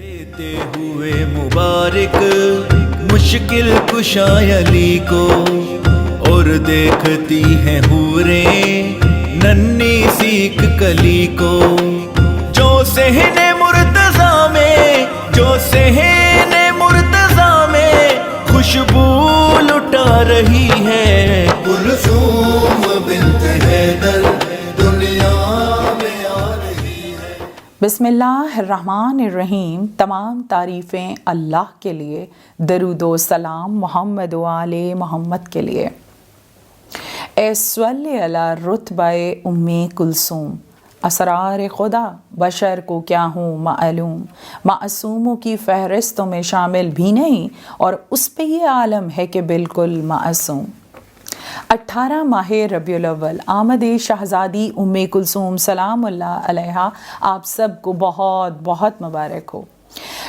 دیتے ہوئے مبارک مشکل کشا علی کو، اور دیکھتی ہیں حوریں ننھی سیک کلی کو، جو صحن مرتضیٰ میں، جو صحن مرتضیٰ میں خوشبو لٹا رہی ہے، کلثوم بنت حیدر دنیا میں آ رہی ہے۔ بسم اللہ الرحمن الرحیم۔ تمام تعریفیں اللہ کے لیے، درود و سلام محمد و آل محمد کے لیے۔ اے صلی علی رتبہ ام کلثوم، اسرار خدا بشر کو کیا ہوں معلوم، معصوموں کی فہرستوں میں شامل بھی نہیں، اور اس پہ یہ عالم ہے کہ بالکل معصوم۔ 18 ماہ ربیع الاول آمد شہزادی ام کلثوم سلام اللہ علیہا آپ سب کو بہت بہت مبارک ہو۔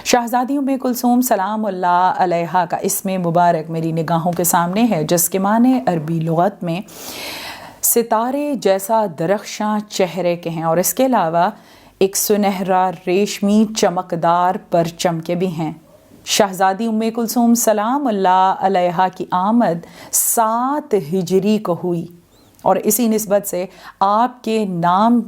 شہزادی ام کلثوم سلام اللہ علیہا کا اسم مبارک میری نگاہوں کے سامنے ہے، جس کے معنی عربی لغت میں ستارے جیسا درخشاں چہرے کے ہیں، اور اس کے علاوہ ایک سنہرا ریشمی چمکدار پرچم کے بھی ہیں۔ شہزادی ام کلثوم سلام اللہ علیہا کی آمد 7 ہجری کو ہوئی، اور اسی نسبت سے آپ کے نام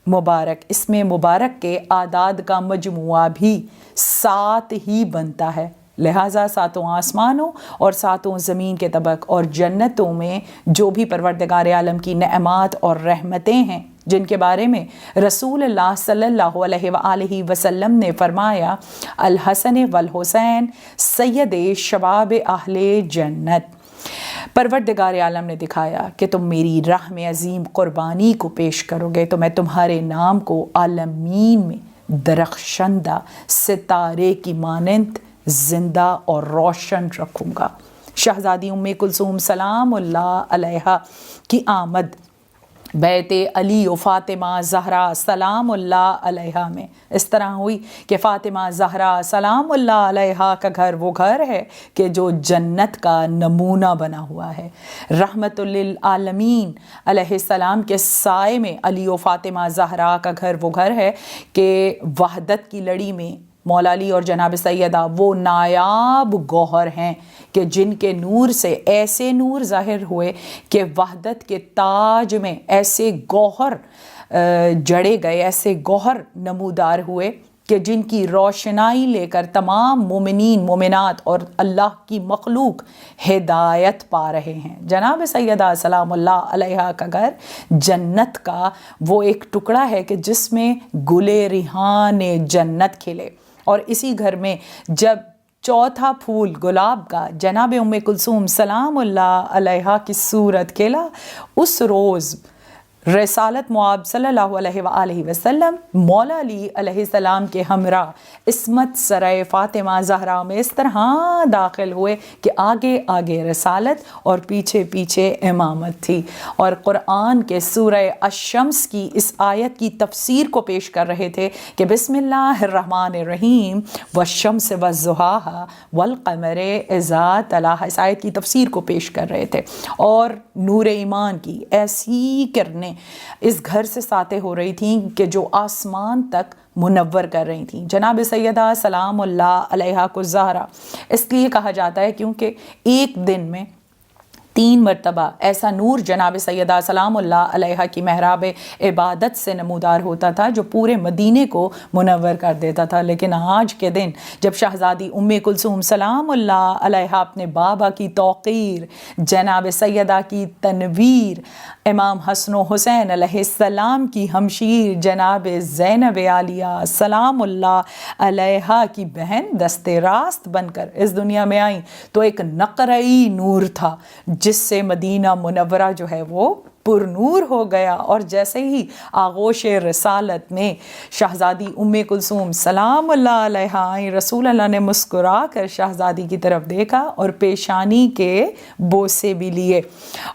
مبارک، اسم مبارک کے اعداد کا مجموعہ بھی 7 ہی بنتا ہے، لہٰذا 7 آسمانوں اور 7 زمین کے طبق اور جنتوں میں جو بھی پروردگار عالم کی نعمات اور رحمتیں ہیں، جن کے بارے میں رسول اللہ صلی اللہ علیہ وآلہ وسلم نے فرمایا، الحسن والحسین سید شباب اہل جنت، پروردگار عالم نے دکھایا کہ تم میری راہ میں عظیم قربانی کو پیش کرو گے تو میں تمہارے نام کو عالمین میں درخشندہ ستارے کی مانند زندہ اور روشن رکھوں گا۔ شہزادی ام کلثوم سلام اللہ علیہا کی آمد بیت علی و فاطمہ زہرا سلام اللہ علیہا میں اس طرح ہوئی کہ فاطمہ زہرا سلام اللہ علیہا کا گھر وہ گھر ہے کہ جو جنت کا نمونہ بنا ہوا ہے۔ رحمت للعالمین علیہ السلام کے سائے میں علی و فاطمہ زہرا کا گھر وہ گھر ہے کہ وحدت کی لڑی میں مولا علی اور جناب سیدہ وہ نایاب گوہر ہیں کہ جن کے نور سے ایسے نور ظاہر ہوئے کہ وحدت کے تاج میں ایسے گوہر جڑے گئے، ایسے گوہر نمودار ہوئے کہ جن کی روشنائی لے کر تمام مومنین مومنات اور اللہ کی مخلوق ہدایت پا رہے ہیں۔ جناب سیدہ سلام اللہ علیہا کا گھر جنت کا وہ ایک ٹکڑا ہے کہ جس میں گلے ریحان جنت کھلے، اور اسی گھر میں جب چوتھا پھول گلاب کا جناب ام کلثوم سلام اللہ علیہا کی صورت کھلا، اس روز رسالت مآب صلی اللہ علیہ وآلہ وسلم مولا علی علیہ السلام کے ہمراہ عصمت سرائے فاطمہ زہرا میں اس طرح داخل ہوئے کہ آگے آگے رسالت اور پیچھے پیچھے امامت تھی، اور قرآن کے سورہ الشمس کی اس آیت کی تفسیر کو پیش کر رہے تھے کہ بسم اللہ الرحمن الرحیم والشمس والضحاہا والقمر اذا تلاہا، اس آیت کی تفسیر کو پیش کر رہے تھے، اور نور ایمان کی ایسی کرنے اس گھر سے ساطع ہو رہی تھیں کہ جو آسمان تک منور کر رہی تھیں۔ جناب سیدہ سلام اللہ علیہا کو زہرا اس لیے کہا جاتا ہے کیونکہ ایک دن میں 3 مرتبہ ایسا نور جناب سیدہ سلام اللہ علیہا کی محراب عبادت سے نمودار ہوتا تھا جو پورے مدینے کو منور کر دیتا تھا، لیکن آج کے دن جب شہزادی ام کلثوم سلام اللہ علیہا اپنے بابا کی توقیر، جناب سیدہ کی تنویر، امام حسن و حسین علیہ السلام کی ہمشیر جناب زینب عالیہ سلام اللہ علیہا کی بہن دست راست بن کر اس دنیا میں آئیں، تو ایک نقرئی نور تھا جس سے مدینہ منورہ جو ہے وہ پر نور ہو گیا، اور جیسے ہی آغوش رسالت میں شہزادی ام کلثوم سلام اللہ علیہا آئیں، رسول اللہ نے مسکرا کر شہزادی کی طرف دیکھا اور پیشانی کے بوسے بھی لیے،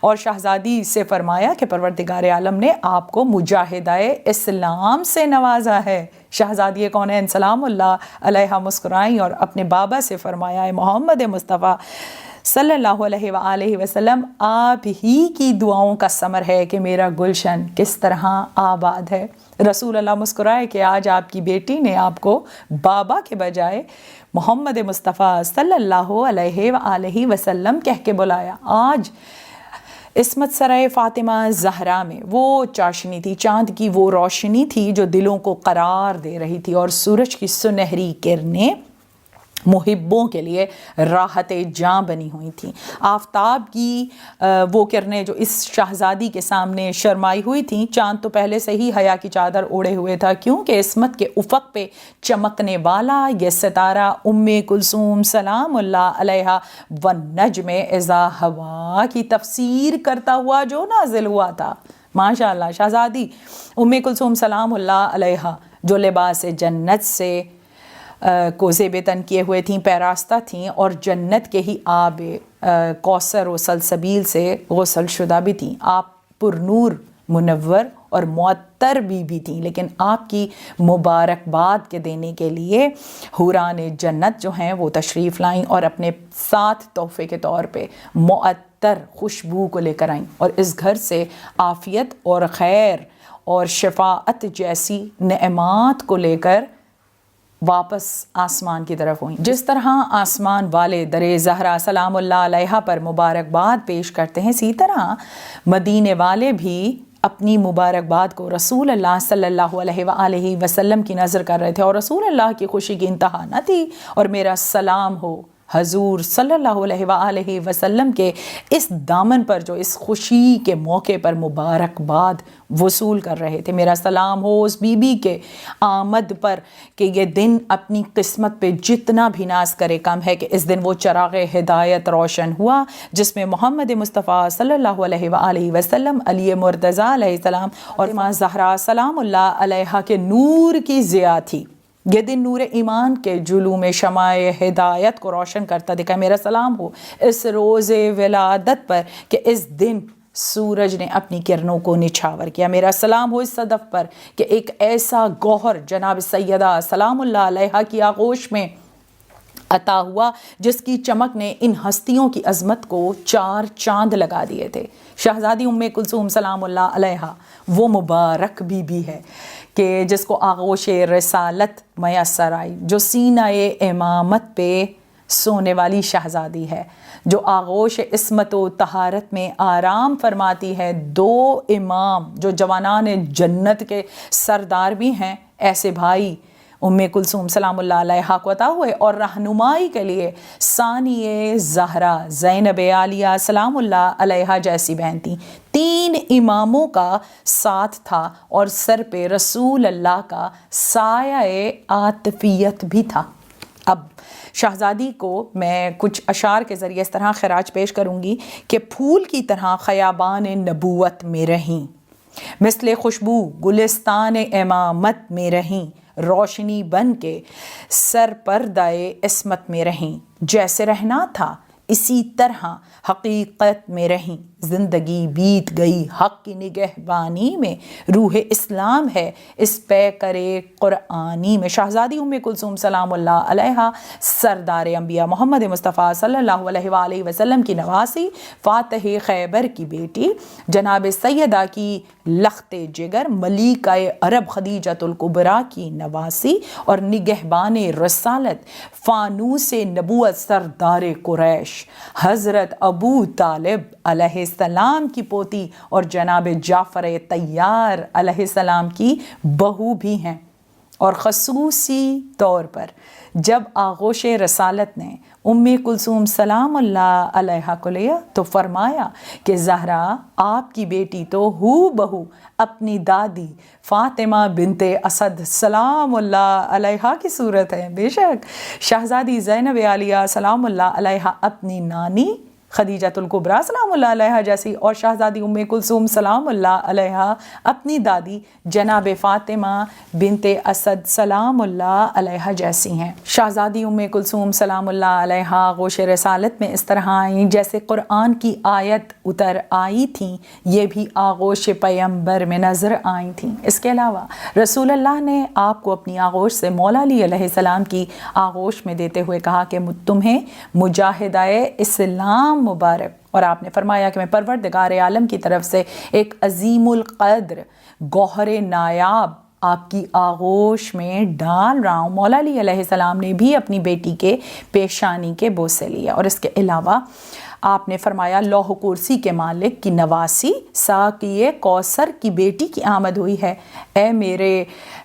اور شہزادی سے فرمایا کہ پروردگار عالم نے آپ کو مجاہدہ اسلام سے نوازا ہے۔ شہزادی کونین سلام اللہ علیہا مسکرائیں اور اپنے بابا سے فرمایا، اے محمد مصطفیٰ सल्लल्लाहु अलैहि वआलैहि वसल्लम आप ही की दुआओं का समर है कि मेरा गुलशन किस तरह आबाद है। रसूल अल्लाह मुस्कुराए कि आज आपकी बेटी ने आपको बाबा के बजाय मोहम्मद मुस्तफ़ा सल्लल्लाहु अलैहि वसल्लम कह के बुलाया। आज इस्मत सराय फ़ातिमा ज़हरा में वो चाशनी थी, चाँद की वो रोशनी थी जो दिलों को करार दे रही थी, और सूरज की सुनहरी किरणें मुहिब्बों के लिए राहत जाँ बनी हुई थी। आफताब की वो किरणें जो इस शहज़ादी के सामने शर्माई हुई थी, चाँद तो पहले से ही हया की चादर ओढ़े हुए था, क्योंकि इस्मत के उफ़क़ पे चमकने वाला ये सितारा उम्मे कुलसूम सलामुल्लाह अलैहा व नज्म इज़ा हवा की तफसीर करता हुआ जो नाजिल हुआ था। माशाअल्लाह, शहज़ादी उम्मे कुलसूम सलामुल्लाह अलैहा जो लिबास जन्नत से को ज़ेब-ए-तन किए हुए थीं, पैरास्ता थीं, और जन्नत के ही आब कौसर व सलसबील से गुस्ल शुदा भी थीं। आप पुरनूर, मुनव्वर और मुअत्तर भी थीं, लेकिन आपकी मुबारकबाद के देने के लिए हुरान जन्नत जो हैं वो तशरीफ़ लाईं और अपने साथ तोहफ़े के तौर पे मुअत्तर खुशबू को लेकर आईं, और इस घर से आफ़ियत और खैर और शफ़ाअत जैसी नेमात को लेकर वापस आसमान की तरफ हुई। जिस तरह आसमान वाले दरे ज़हरा सलामुल्लाह अलैहा पर मुबारकबाद पेश करते हैं, इसी तरह मदीने वाले भी अपनी मुबारकबाद को रसूल अल्लाह सल्लल्लाहु अलैहि वसल्लम की नज़र कर रहे थे, और रसूल अल्लाह की खुशी की इंतहा न थी। और मेरा सलाम हो हजूर सल्लल्लाहु अलैहि वसल्लम के इस दामन पर जो इस खुशी के मौके पर मुबारकबाद वसूल कर रहे थे। मेरा सलाम हो उस बीबी के आमद पर कि ये दिन अपनी किस्मत पे जितना भी नाज करे कम है, कि इस दिन वो चराग़ हिदायत रोशन हुआ जिसमें मोहम्मद मुस्तफ़ा सल्लल्लाहु अलैहि वसल्लम, अली मुर्तज़ा अलैहिस्सलाम और माँ ज़हरा सलामुल्लाह अलैहा के नूर की ज़िया थी। ये दिन नूर ईमान के जुलूम शमाए हिदायत को रोशन करता दिखा। मेरा सलाम हो इस रोज़े विलादत पर कि इस दिन सूरज ने अपनी किरणों को निछावर किया। मेरा सलाम हो इस सदफ़ पर कि एक ऐसा गौहर जनाब सैयदा सलामुल्लाह अलैहा की आगोश में अता हुआ जिसकी चमक ने इन हस्तियों की अज़मत को चार चांद लगा दिए थे। शहज़ादी उम्मे कुलसूम सलामुल्लाह अलैहा वो मुबारक बीबी है कि जिसको आगोश रसालत मैसर आई, जो सीनाए इमामत पे सोने वाली शहज़ादी है, जो आगोश इस्मत व तहारत में आराम फरमाती है। दो इमाम जो जवानान जन्नत के सरदार भी हैं, ऐसे भाई उम्मे कुलसूम सलामुल्लाह अलैहा को अता हुए, और रहनुमाई के लिए सानिए ज़हरा ज़ैनब आलिया सलामुल्लाह अलैहा जैसी बहन थी। तीन इमामों का साथ था और सर पे रसूल अल्लाह का साया आतफियत भी था। अब शहज़ादी को मैं कुछ अशार के ज़रिए इस तरह खराज पेश करूँगी कि फूल की तरह ख़याबान नबूवत में रहीं, मिसले खुशबू गुलिस्तान इमामत में रहीं, रोशनी बन के सर पर्दाए इस्मत में रहीं, जैसे रहना था इसी तरह हकीकत में रहीं। ज़िंदगी बीत गई हक़ की निगहबानी में, रूह इस्लाम है इस पे करे क़ुरआनी में। शहज़ादी उम्मे कुलसूम सलामुल्लाह अलैहा सरदार अंबिया मोहम्मद मुस्तफ़ा सल्लल्लाहु अलैहि वसल्लम की नवासी, फ़ातिह खैबर की बेटी, जनाब सैयदा की लख्ते जिगर, मलिका अरब खदीजतुल कुबरा की नवासी, और निगहबान रसालत फ़ानूस नबूवत सरदार कुरैश हज़रत अबू तालिब अलैहिस्सलाम की पोती और जनाब जाफ़र तैयार अलैहिस्सलाम की बहू भी हैं। और ख़ुसूसी तौर पर जब आगोश रसालत ने उम्मे कुलसूम सलामुल्लाह अलैहा को लिया तो फरमाया कि ज़हरा आपकी बेटी तो हू बहू अपनी दादी फ़ातिमा बिनते असद सलामुल्लाह अलैहा की सूरत है। बेशक शहज़ादी ज़ैनब आलिया सलामुल्लाह अलैहा अपनी नानी खदीजतुल कुबरा सलाम अल्लाह अलैहा जैसी और शहज़ादी उम्मे कुलसूम सलाम अल्लाह अलैहा अपनी दादी जनाब फ़ातिमा बिनते असद सलाम अल्लाह अलैहा जैसी हैं। शहज़ादी उम्मे कुलसूम सलाम अल्लाह अलैहा आगोश रसालत में इस तरह आई जैसे कुरान की आयत उतर आई थी, ये भी आगोश पैगंबर में नज़र आई थी। इसके अलावा रसूल अल्लाह ने आपको अपनी आगोश से मौला अली अलैहिस्सलाम की आगोश में देते हुए कहा कि तुम्हें मुजाहिदाए इस्लाम मुबारक, और आपने फरमाया कि मैं परवरदिगार आलम की तरफ से एक अजीमुल क़द्र गौहर नायाब आपकी आगोश में डाल रहा हूँ। मौला अली अलैहिस्सलाम ने भी अपनी बेटी के पेशानी के बोसे लिया। और इसके अलावा आपने फरमाया लौह कुर्सी के मालिक की नवासी साक़िए कौसर की बेटी की आमद हुई है। ए मेरे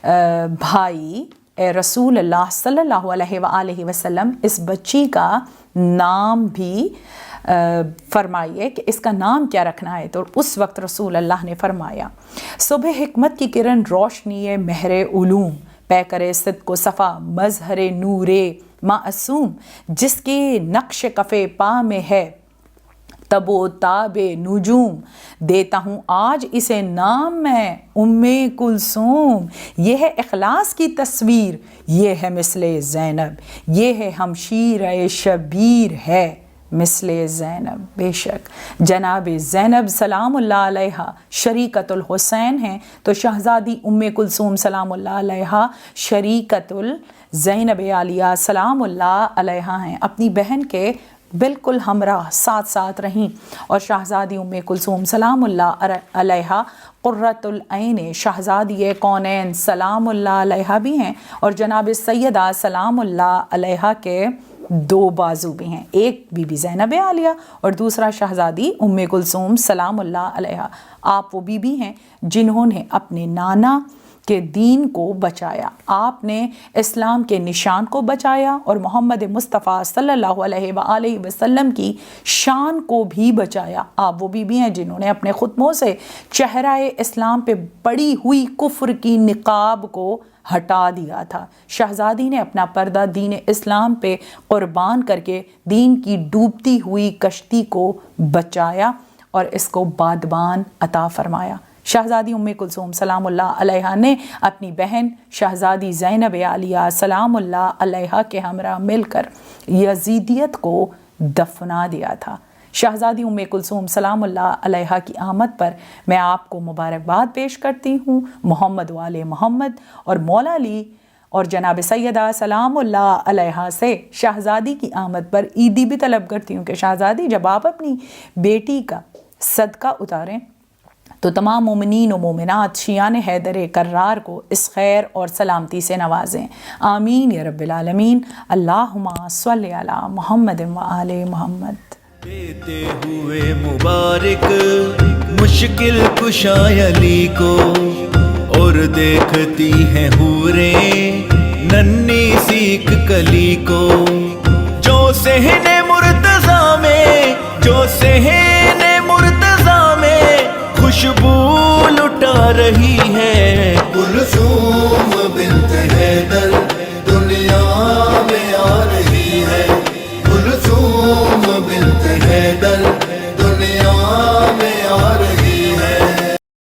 भाई ए रसूल अल्लाह सल्लल्लाहु अलैहि वसल्लम, इस बच्ची का नाम भी फरमाइए कि इसका नाम क्या रखना है। तो उस वक्त रसूल अल्लाह ने फरमाया सुबह हिकमत की किरण रोशनी महरे उलूम पैकर सिद्क़ को सफ़ा मज़हर नूरे मासूम, जिसके नक्श कफ़े पा में है तबो ताबे नुजूम, देता हूँ आज इसे नाम मैं उम्मे कुलसूम। ये है इखलास की तस्वीर, ये है मिसले ज़ैनब, ये है हमशीर शबीर है मिसले ज़ैनब। बेशक जनाब ज़ैनब सलामुल्लाह अलैहा शरीकतुल हुसैन हैं, तो शहज़ादी उम्मे कुलसूम सलामुल्लाह अलैहा शरीकतुल ज़ैनब आलिया सलामुल्लाह अलैहा हैं। अपनी बहन के बिल्कुल हमरा साथ साथ रहीं। और शहज़ादी उम्मे कुलसूम सलामुल्लाह अलैहा क़ुर्रतुल ऐन शहज़ादी कौनैन सलामुल्लाह अलैहा भी हैं, और जनाब सैयदा सलामुल्लाह अलैहा के दो बाजू भी हैं, एक बीबी ज़ैनब आलिया और दूसरा शहज़ादी उम्मे कुलसूम सलामुल्लाह अलैहा। आप वो बीबी हैं जिन्होंने अपने नाना के दीन को बचाया, आपने इस्लाम के निशान को बचाया और मोहम्मद मुस्तफ़ा सल्लल्लाहु अलैहि वसल्लम की शान को भी बचाया। आप वो बीबी हैं जिन्होंने अपने खुतमों से चेहरा इस्लाम पे पड़ी हुई कुफ्र की निकाब को हटा दिया था। शहज़ादी ने अपना पर्दा दीन इस्लाम पे कुर्बान करके दीन की डूबती हुई कश्ती को बचाया और इसको बादबान अता फरमाया। शहज़ादी उम्मे कुलसूम सलामुल्लाह अलैहा ने अपनी बहन शहज़ादी ज़ैनब आलिया सलामुल्लाह अलैहा के हमरा मिलकर यजीदियत को दफना दिया था। शहज़ादी उम्मे कुलसूम सलामुल्लाह अलैहा की आमद पर मैं आपको मुबारकबाद पेश करती हूँ। मोहम्मद वाले मोहम्मद और मौला अली और जनाब सैयदा सलामुल्लाह अलैहा से शहज़ादी की आमद पर ईदी भी तलब करती हूँ कि शहज़ादी जब आप अपनी बेटी का सदका उतारें तो तमाम मोमिनीन व मोमिनात शियान हैदर कर्रार को इस खैर और सलामती से नवाजें। आमीन या रब्बिल आलमीन। अल्लाहुम्मा सल्लि अला मुहम्मद व आले मुहम्मद। देते हुए मुबारक मुश्किल कुशाय अली को, और देखती हैं हूरे नन्ही सीख कली को। जो सहने मुर्तज़ा में, जो सहने मुर्तज़ा में खुशबू लुटा रही है, कुलसूम बिन्त हैदर